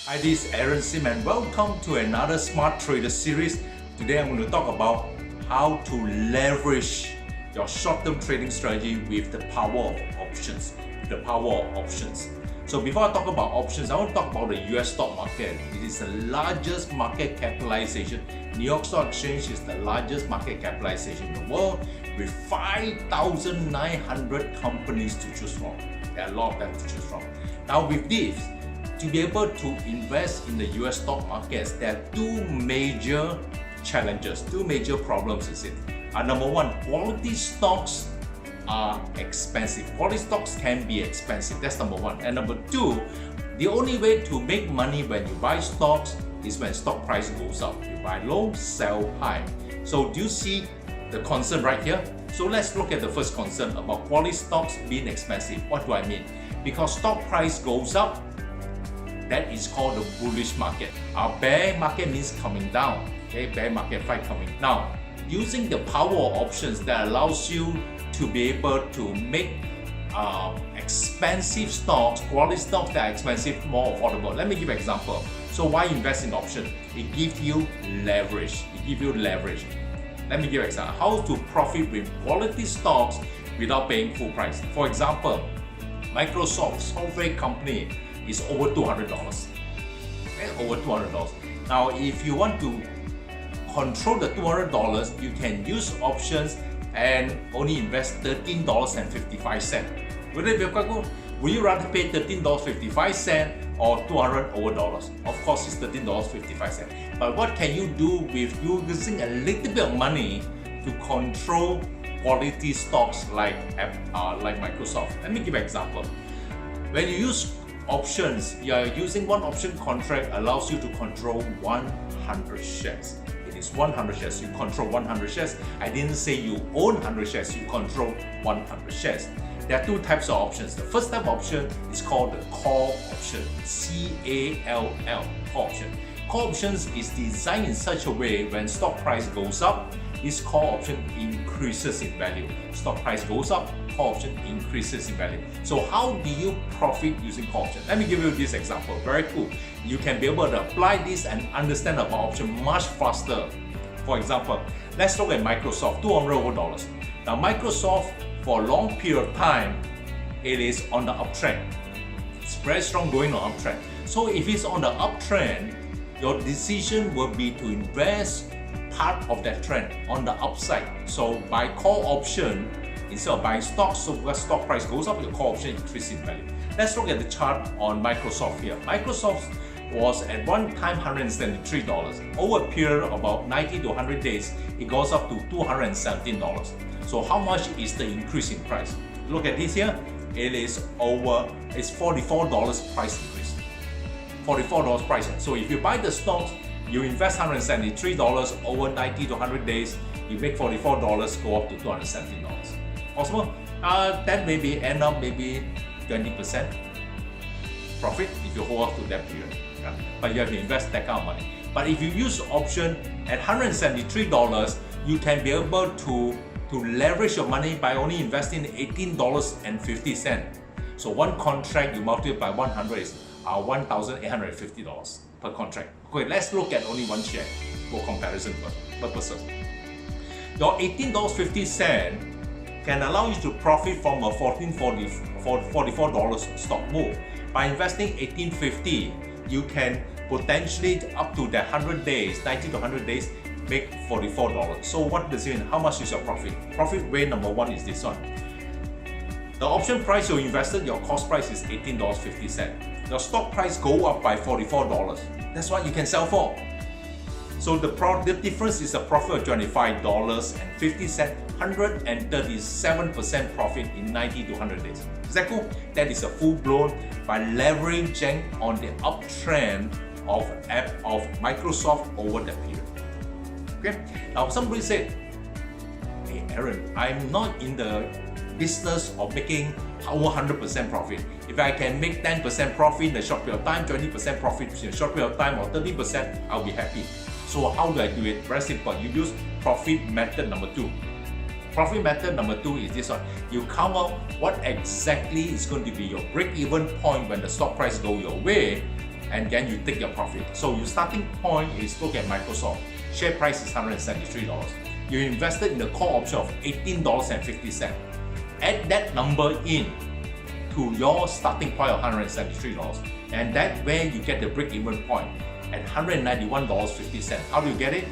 Hi, this is Aaron Sim and welcome to another Smart Trader series. Today I'm going to talk about how to leverage your short-term trading strategy with the power of options. So before I talk about options, I want to talk about the US stock market. It is the largest market capitalization. New York Stock Exchange is the largest market capitalization in the world with 5,900 companies to choose from. There are a lot of them to choose from. Now with this, to be able to invest in the US stock markets, there are two major challenges, two major problems is it. Number one, quality stocks are expensive. Quality stocks can be expensive, that's number one. And number two, the only way to make money when you buy stocks is when stock price goes up. You buy low, sell high. So do you see the concern right here? So let's look at the first concern about quality stocks being expensive. What do I mean? Because stock price goes up, that is called the bullish market. Our bear market means coming down. Okay, bear market fight coming down. Using the power of options that allows you to be able to make expensive stocks, quality stocks that are expensive, more affordable. Let me give an example. So why invest in option? It gives you leverage. Let me give an example. How to profit with quality stocks without paying full price. For example, Microsoft software company is over $200. Okay, over $200. Now, if you want to control the $200, you can use options and only invest $13.55. Will it be quite good? Will you rather pay $13.55 or $200 over dollars? Of course, it's $13.55. But what can you do with using a little bit of money to control quality stocks like Microsoft? Let me give an example. When you use options, you are using one option contract allows you to control 100 shares. It is 100 shares. You control 100 shares. I didn't say you own 100 shares. You control 100 shares. There are two types of options. The first type of option is called the call option. C-A-L-L, call option. Call options is designed in such a way when stock price goes up, this call option increases in value. Stock price goes up, call option increases in value. So how do you profit using call option? Let me give you this example. Very cool. You can be able to apply this and understand about option much faster. For example, let's look at Microsoft, $200 over dollars. Now Microsoft, for a long period of time, it is on the uptrend. It's very strong going on uptrend. So if it's on the uptrend, your decision will be to invest part of that trend on the upside. So by call option, instead of buying stocks, so when stock price goes up, your call option increases in value. Let's look at the chart on Microsoft here. Microsoft was at one time $173. Over a period of about 90 to 100 days, it goes up to $217. So how much is the increase in price? Look at this here. It's $44 price increase. $44 price. So if you buy the stocks, you invest $173 over 90 to 100 days, you make $44, go up to $217. Possible? That maybe end up maybe 20% profit if you hold up to that period. Yeah? But you have to invest that kind of money. But if you use option at $173, you can be able to leverage your money by only investing $18.50. So one contract you multiply by 100 is $1,850 per contract. Okay, let's look at only one share for comparison purposes. Your $18.50 can allow you to profit from a $44 stock move. By investing $18.50, you can potentially up to the 100 days, 90 to 100 days, make $44. So what does it mean? How much is your profit? Profit way number one is this one. The option price you invested, your cost price is $18.50. Your stock price go up by $44. That's what you can sell for. So the difference is a profit of $25.50, 137% profit in 90 to 100 days. Is that cool? That is a full-blown by leveraging on the uptrend of Microsoft over that period. Okay. Now somebody said, "Hey Aaron, I'm not in the business of making over 100% profit. If I can make 10% profit in a short period of time, 20% profit in a short period of time, or 30%, I'll be happy." So how do I do it? Very simple. You use profit method number 2. Profit method number 2 is this one. You count out what exactly is going to be your break-even point when the stock price go your way, and then you take your profit. So your starting point is, look at Microsoft. Share price is $173. You invested in the call option of $18.50. Add that number in to your starting point of $173, and that's where you get the break-even point at $191.50. How do you get it?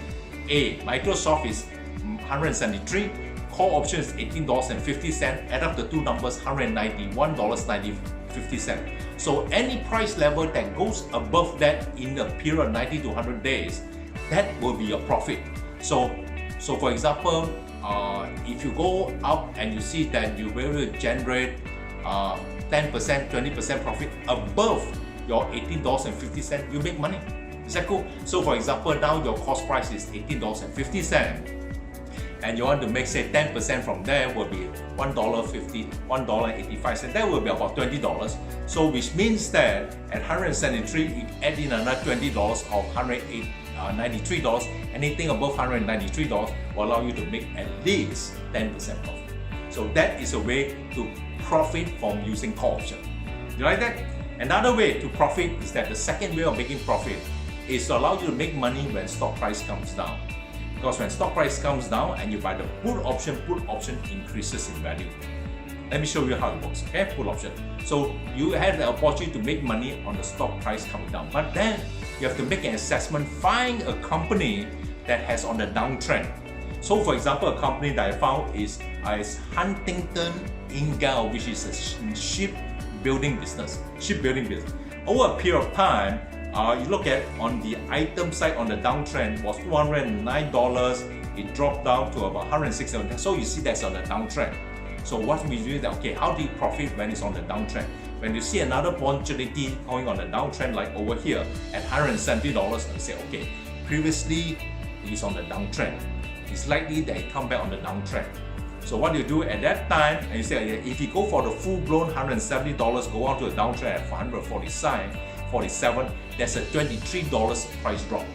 A, Microsoft is 173, call option is $18.50, add up the two numbers, $191.50. So any price level that goes above that in the period of 90 to 100 days, that will be your profit. So for example, if you go up and you see that you will generate 10%, 20% profit above your $18.50, you make money. Is that cool? So for example, now your cost price is $18.50, and you want to make, say, 10% from there will be $1.50, $1.85. That will be about $20. So which means that at 173, you add in another $20 of $193. Anything above $193 will allow you to make at least 10% profit. So that is a way to profit from using call option. You like that? Another way to profit is that the second way of making profit is to allow you to make money when stock price comes down. Because when stock price comes down and you buy the put option increases in value. Let me show you how it works. Okay, put option. So you have the opportunity to make money on the stock price coming down, but then you have to make an assessment, find a company that has on the downtrend. So for example, a company that I found is Huntington Ingalls, which is a shipbuilding business. Over a period of time, you look at on the item side on the downtrend was $209. It dropped down to about $160. So you see that's on the downtrend. So what we do is that, okay, how do you profit when it's on the downtrend? When you see another opportunity going on the downtrend, like over here at $170, you say, okay, previously it's on the downtrend. It's likely that it come back on the downtrend. So what you do at that time, and you say, if you go for the full-blown $170, go on to a downtrend at $147, that's a $23 price drop.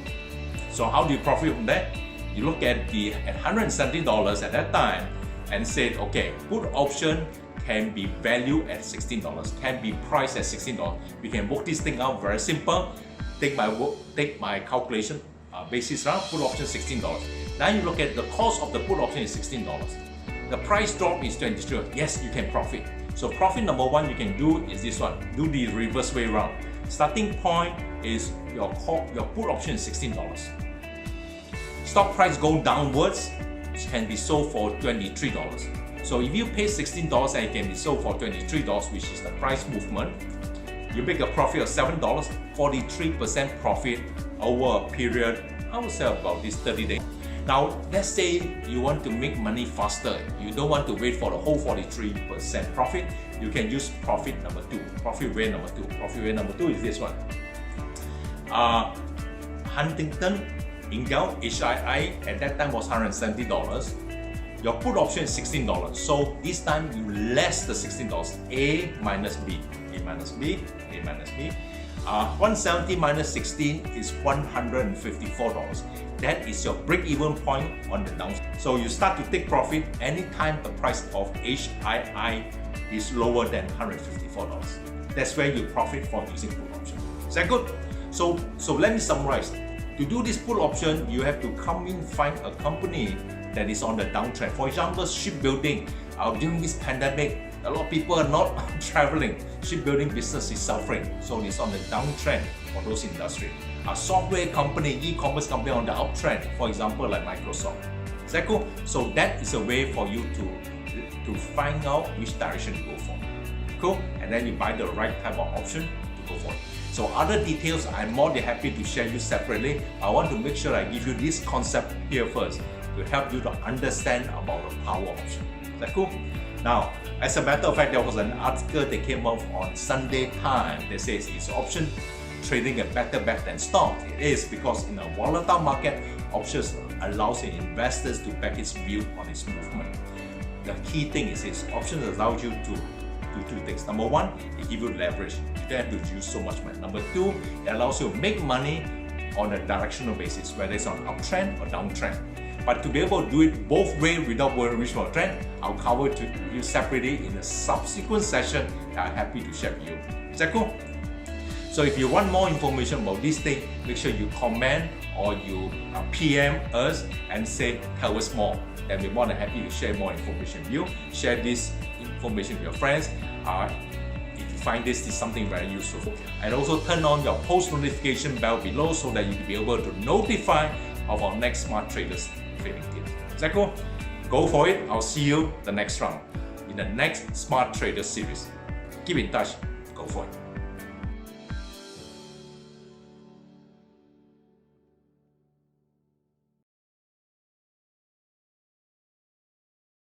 So how do you profit from that? You look at at $170 at that time and say, okay, put option can be valued at $16, can be priced at $16. We can work this thing out very simple. Take my calculation basis round, put option $16. Now you look at the cost of the put option is $16. The price drop is $23. Yes, you can profit. So profit number one you can do is this one. Do the reverse way round. Starting point is your put option is $16. Stock price go downwards, can be sold for $23. So if you pay $16 and it can be sold for $23, which is the price movement, you make a profit of $7, 43% profit over a period, I would say about this 30 days. Now, let's say you want to make money faster. You don't want to wait for the whole 43% profit. You can use profit number two, profit way number two. Profit way number two is this one. Huntington Ingalls, HII, at that time was $170. Your put option is $16. So this time you less the $16. A minus B, A minus B, A minus B. 170 minus 16 is $154. That is your break-even point on the downside. So you start to take profit anytime the price of HII is lower than $154. That's where you profit from using put option. Is that good? So let me summarize. To do this put option, you have to come in, find a company that is on the downtrend. For example, shipbuilding. During this pandemic, a lot of people are not traveling. Shipbuilding business is suffering, so it's on the downtrend for those industries. A software company, e-commerce company on the uptrend, for example, like Microsoft. Is that cool? So that is a way for you to find out which direction to go for. Cool? And then you buy the right type of option to go for it. So other details, I'm more than happy to share you separately. I want to make sure I give you this concept here first to help you to understand about the power option. Is that cool? Now, as a matter of fact, there was an article that came out on Sunday Time that says it's option trading a better bet than stock. It is because in a volatile market, options allows the investors to back its view on its movement. The key thing is options allow you to do two things. Number one, it gives you leverage. You don't have to use so much money. Number two, it allows you to make money on a directional basis, whether it's on uptrend or downtrend. But to be able to do it both ways without worrying which one trend, I'll cover it to you separately in a subsequent session that I'm happy to share with you. Is that cool? So if you want more information about this thing, make sure you comment or you PM us and say, tell us more. Then we're more than happy to share more information with you. Share this information with your friends. If you find this is something very useful. And also turn on your post notification bell below so that you'll be able to notify of our next Smart Traders trading tips. Is that cool? Go for it. I'll see you the next round in the next Smart Traders series. Keep in touch. Go for it.